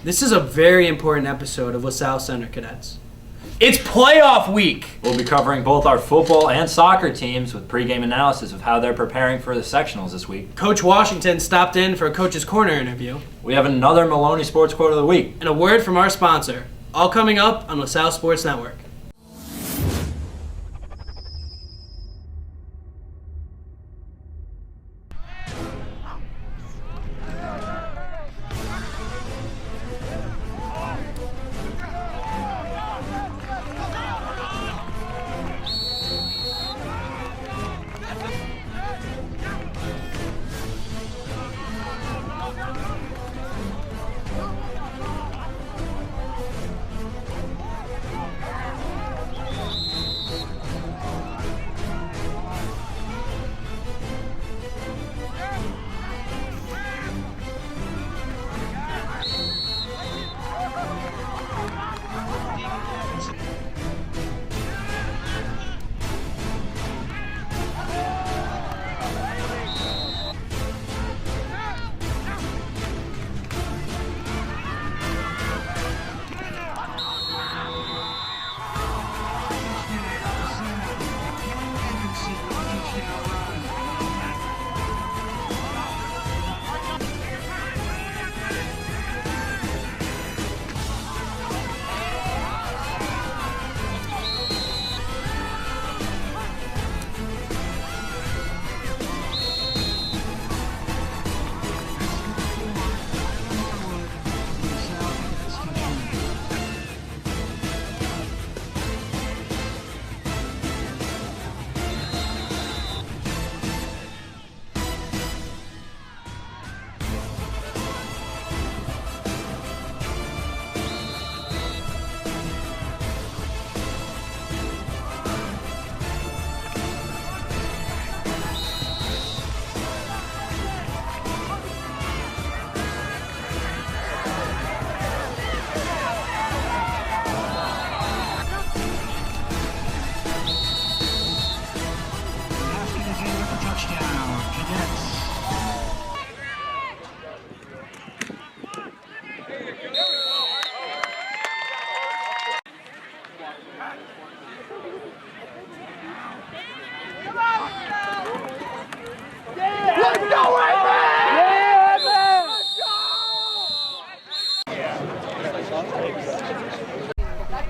This is a very important episode of LaSalle Center Cadets. It's playoff week! We'll be covering both our football and soccer teams with pregame analysis of how they're preparing for the sectionals this week. Coach Washington stopped in for a Coach's Corner interview. We have another Maloney Sports Quote of the Week. And a word from our sponsor. All coming up on LaSalle Sports Network.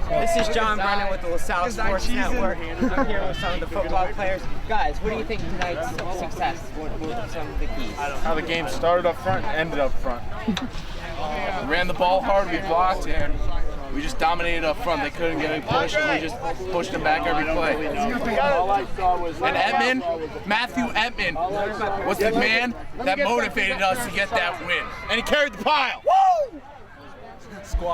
This is John Brennan with the LaSalle Sports Network. I'm here with some of the football players. Guys, what do you think tonight's success? What are some of the keys? How the game started up front and ended up front. We ran the ball hard, we blocked, and we just dominated up front. They couldn't get any push, and we just pushed them back every play. And Edmond, Matthew Edmond, was the man that motivated us to get that win. And he carried the pile. Woo!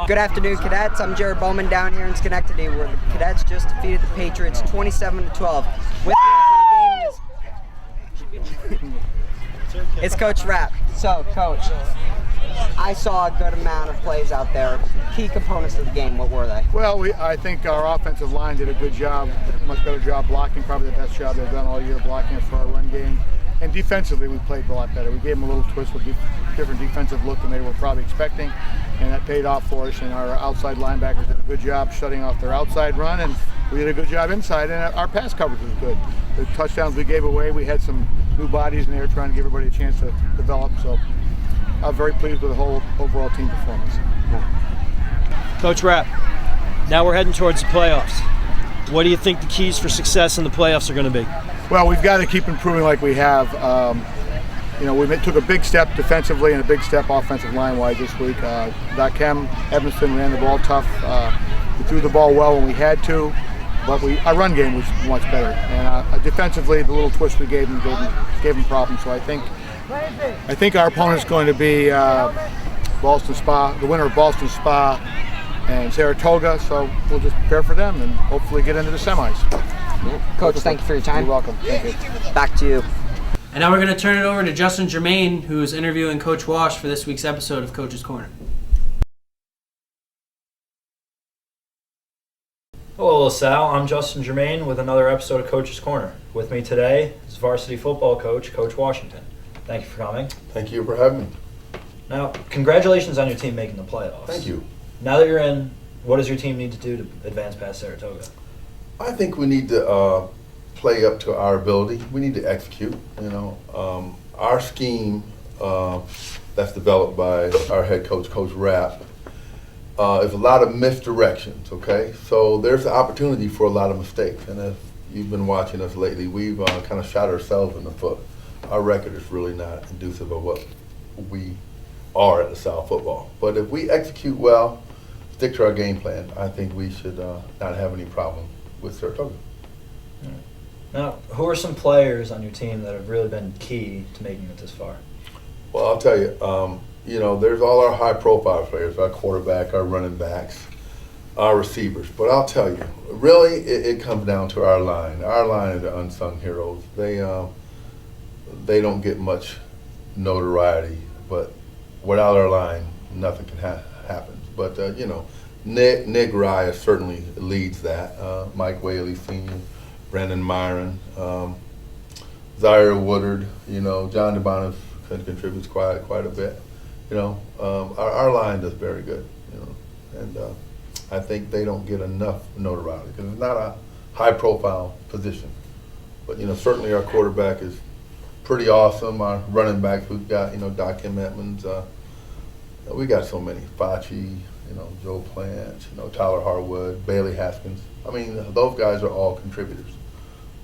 Good afternoon, Cadets. I'm Jared Bowman down here in Schenectady, where the Cadets just defeated the Patriots 27-12. With me after the game is Coach Rapp. So, Coach, I saw a good amount of plays out there. Key components of the game, what were they? Well, I think our offensive line did a good job, much better job blocking, probably the best job they've done all year blocking for our run game. And defensively, we played a lot better. We gave them a little twist with different defensive look than they were probably expecting, and that paid off for us. And our outside linebackers did a good job shutting off their outside run, and we did a good job inside, and our pass coverage was good. The touchdowns we gave away, we had some new bodies in there trying to give everybody a chance to develop. So I'm very pleased with the whole overall team performance. Coach Rapp, now we're heading towards the playoffs. What do you think the keys for success in the playoffs are going to be? Well, we've got to keep improving like we have. We took a big step defensively and a big step offensive line-wise this week. Dakem, Evanston ran the ball tough. We threw the ball well when we had to, but our run game was much better. And defensively, the little twist we gave them problems. So I think our opponent's going to be Boston Spa, the winner of Boston Spa and Saratoga. So we'll just prepare for them and hopefully get into the semis. Coach, thank you for your time. You're welcome. Thank you. Back to you. And now we're going to turn it over to Justin Germain, who is interviewing Coach Wash for this week's episode of Coach's Corner. Hello, LaSalle. I'm Justin Germain with another episode of Coach's Corner. With me today is varsity football coach, Coach Washington. Thank you for coming. Thank you for having me. Now, congratulations on your team making the playoffs. Thank you. Now that you're in, what does your team need to do to advance past Saratoga? I think we need to play up to our ability. We need to execute. Our scheme that's developed by our head coach, Coach Rapp, is a lot of misdirections. Okay, so there's an opportunity for a lot of mistakes. And if you've been watching us lately, we've kind of shot ourselves in the foot. Our record is really not conducive of what we are at LaSalle football. But if we execute well, stick to our game plan, I think we should not have any problem with Saratoga. Now, who are some players on your team that have really been key to making it this far? Well, I'll tell you, there's all our high-profile players, our quarterback, our running backs, our receivers. But I'll tell you, really, it comes down to our line. Our line are the unsung heroes. They don't get much notoriety, but without our line, nothing can happen. But, Nick Raya certainly leads that. Mike Whaley Sr., Brandon Myron, Zaire Woodard, John DeBonis contributes quite a bit. Our line does very good, and I think they don't get enough notoriety because it's not a high-profile position. But, certainly our quarterback is pretty awesome. Our running backs, we've got, Doc Kim Edmonds. We got so many. Facci, Joe Plant, Tyler Harwood, Bailey Haskins. I mean, those guys are all contributors.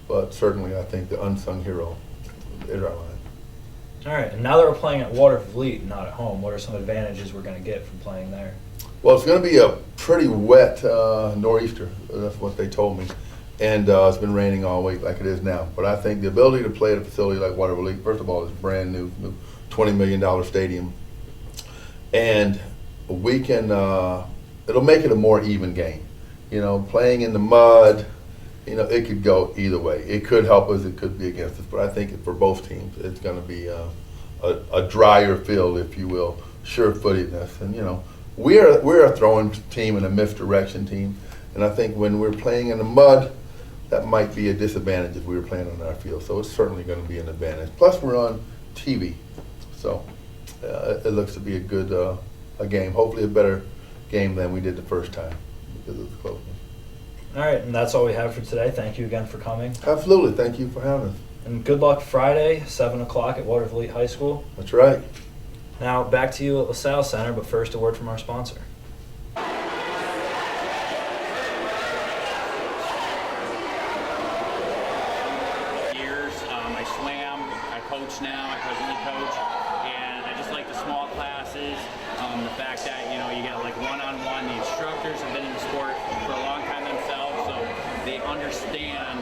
But certainly I think the unsung hero is our line. All right, and now that we're playing at Watervliet, not at home, what are some advantages we're going to get from playing there? Well, it's going to be a pretty wet nor'easter. That's what they told me. And it's been raining all week like it is now. But I think the ability to play at a facility like Watervliet, first of all, is brand new $20 million stadium. And we can, it'll make it a more even game. Playing in the mud, it could go either way. It could help us, it could be against us. But I think for both teams, it's going to be a drier field, if you will, sure-footedness. And, we're a throwing team and a misdirection team. And I think when we're playing in the mud, that might be a disadvantage if we were playing on our field. So it's certainly going to be an advantage. Plus, we're on TV. So it looks to be a good a game, hopefully a better game than we did the first time because of the closeness. All right, and that's all we have for today. Thank you again for coming. Absolutely. Thank you for having us. And good luck Friday, 7 o'clock at Watervliet High School. That's right. Now back to you at LaSalle Center, but first a word from our sponsor. I swam, I coach now, I presently coach, and I just like the small classes, the fact that, you get like one-on-one, the instructors have been in the sport for a long time themselves, so they understand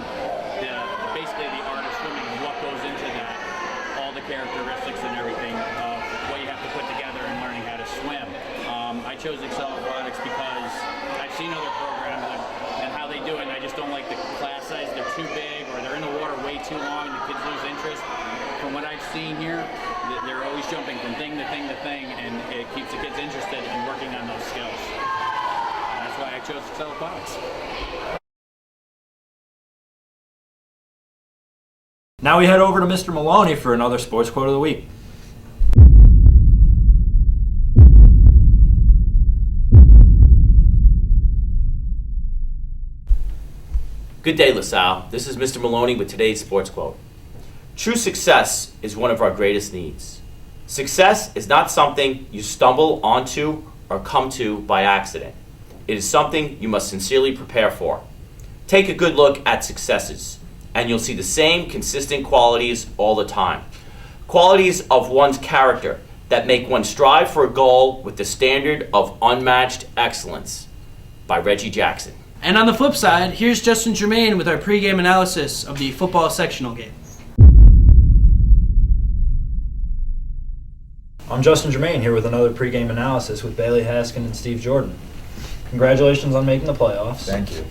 basically the art of swimming and what goes into that, all the characteristics and everything of what you have to put together in learning how to swim. I chose Excel Aquatics because I've seen other programs and how they do it, and I just don't like the class size. They're too big, or they're in the water way too long, and the kids lose interest. From what I've seen here, they're always jumping from thing to thing to thing, and it keeps the kids interested in working on those skills. That's why I chose Excel Aquatics. Now we head over to Mr. Maloney for another Sports Quote of the Week. Good day, LaSalle. This is Mr. Maloney with today's sports quote. True success is one of our greatest needs. Success is not something you stumble onto or come to by accident. It is something you must sincerely prepare for. Take a good look at successes, and you'll see the same consistent qualities all the time. Qualities of one's character that make one strive for a goal with the standard of unmatched excellence. By Reggie Jackson. And on the flip side, here's Justin Germain with our pregame analysis of the football sectional game. I'm Justin Germain here with another pregame analysis with Bailey Haskin and Steve Jordan. Congratulations on making the playoffs. Thank you.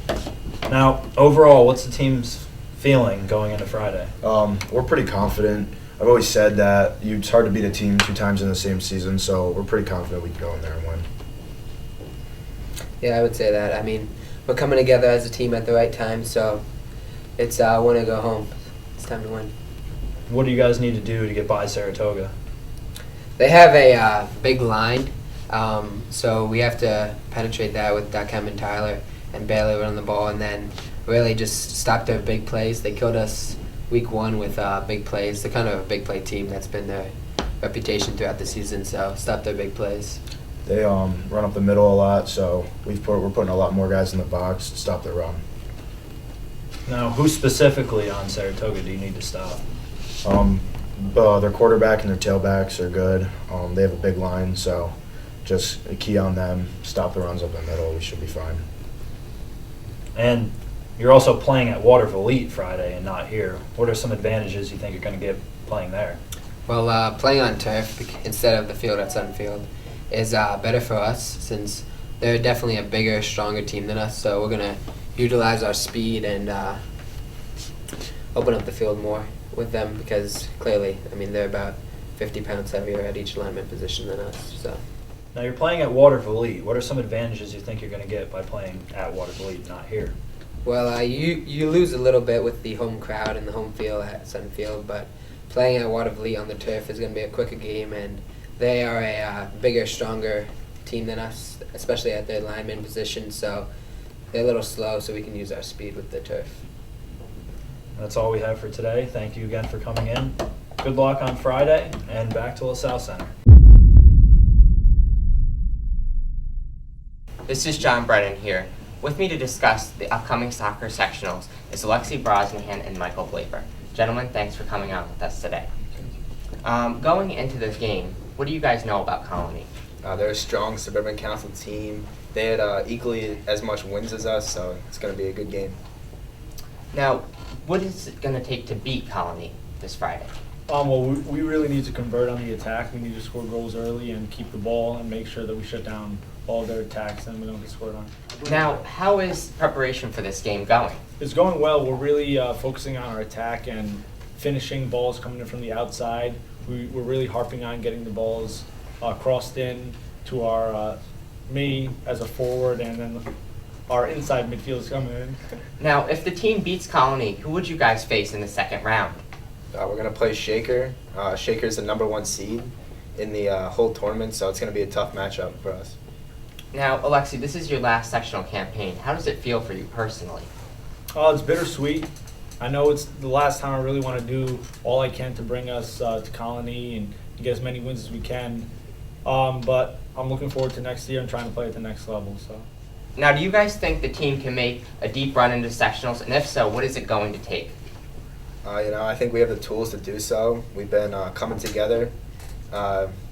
Now, overall, what's the team's feeling going into Friday? We're pretty confident. I've always said that it's hard to beat a team 2 times in the same season, so we're pretty confident we can go in there and win. Yeah, I would say that. I mean, we're coming together as a team at the right time, so it's want to go home. It's time to win. What do you guys need to do to get by Saratoga? They have a big line, so we have to penetrate that with Dakem and Tyler and Bailey running the ball, and then really just stop their big plays. They killed us week 1 with big plays. They're kind of a big play team. That's been their reputation throughout the season, so stop their big plays. They run up the middle a lot, so we're putting a lot more guys in the box to stop their run. Now, who specifically on Saratoga do you need to stop? Their quarterback and their tailbacks are good. They have a big line, so just a key on them, stop the runs up the middle, we should be fine. And you're also playing at Waterville Elite Friday and not here. What are some advantages you think you're going to get playing there? Well, playing on turf instead of the field at Sunfield is better for us since they're definitely a bigger, stronger team than us. So we're going to utilize our speed and open up the field more with them because clearly, I mean, they're about 50 pounds heavier at each lineman position than us. So. Now, you're playing at Waterville Elite. What are some advantages you think you're going to get by playing at Waterville Elite, not here? Well, you lose a little bit with the home crowd and the home field at Sunfield, but playing at Waterville Elite on the turf is going to be a quicker game, and they are a bigger, stronger team than us, especially at their lineman position, so they're a little slow, so we can use our speed with the turf. That's all we have for today. Thank you again for coming in. Good luck on Friday, and back to LaSalle Center. This is John Brennan here. With me to discuss the upcoming soccer sectionals is Alexi Brosnahan and Michael Blaper. Gentlemen, thanks for coming on with us today. Going into this game, what do you guys know about Colony? They're a strong suburban council team. They had equally as much wins as us, so it's going to be a good game. Now, what is it going to take to beat Colony this Friday? Well, we really need to convert on the attack. We need to score goals early and keep the ball and make sure that we shut down all their attacks and we don't get scored on. Now, how is preparation for this game going? It's going well. We're really focusing on our attack and finishing balls coming in from the outside. We're really harping on getting the balls crossed in to our me as a forward, and then our inside midfielders coming in. Now, if the team beats Colony, who would you guys face in the second round? We're going to play Shaker. Shaker's the #1 seed in the whole tournament, so it's going to be a tough matchup for us. Now, Alexi, this is your last sectional campaign. How does it feel for you personally? It's bittersweet. I know it's the last time I really want to do all I can to bring us to Colony and get as many wins as we can. But I'm looking forward to next year and trying to play at the next level. So. Now, do you guys think the team can make a deep run into sectionals? And if so, what is it going to take? I think we have the tools to do so. We've been coming together,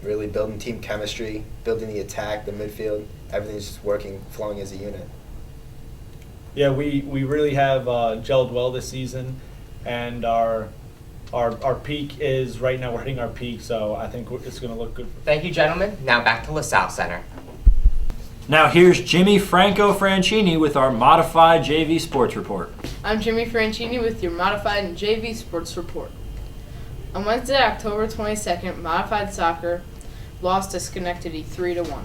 really building team chemistry, building the attack, the midfield. Everything's just working, flowing as a unit. Yeah, we really have gelled well this season, and our peak is right now. We're hitting our peak, so I think it's going to look good. Thank you, gentlemen. Now back to LaSalle Center. Now here's Jimmy Franco Francini with our Modified JV Sports Report. I'm Jimmy Francini with your Modified JV Sports Report. On Wednesday, October 22nd, Modified Soccer lost to Schenectady 3-1.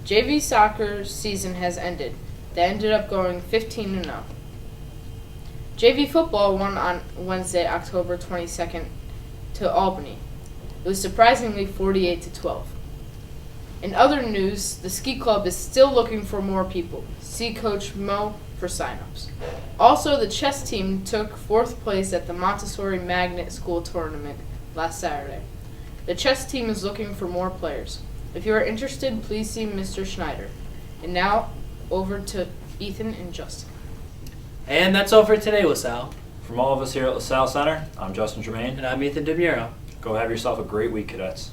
JV soccer season has ended. They ended up going 15-0. JV football won on Wednesday, October 22nd to Albany. It was surprisingly 48-12. In other news, the ski club is still looking for more people. See Coach Mo for signups. Also, the chess team took 4th place at the Montessori Magnet School Tournament last Saturday. The chess team is looking for more players. If you are interested, please see Mr. Schneider. And now, over to Ethan and Justin. And that's all for today, LaSalle. From all of us here at LaSalle Center, I'm Justin Germain. And I'm Ethan DeMuro. Go have yourself a great week, cadets.